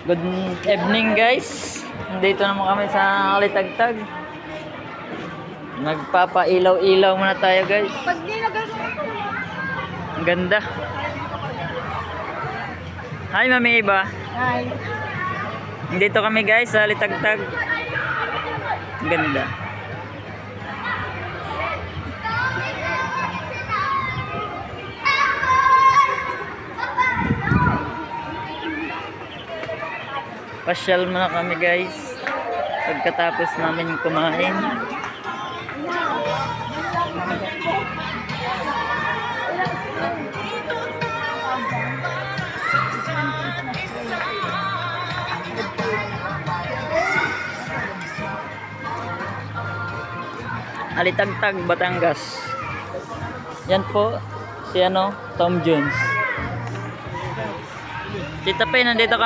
Good evening guys. Nandito naman kami sa Kalitagtag. Nagpapailaw-ilaw muna tayo guys. Ang ganda. Hi Mami Iba. Hi. Nandito kami guys sa Kalitagtag. Ang ganda. Pasyal muna kami guys pagkatapos namin kumain. Kalitagtag, Batangas. Yan po si Tom Jones. Tita Pe, nandito kami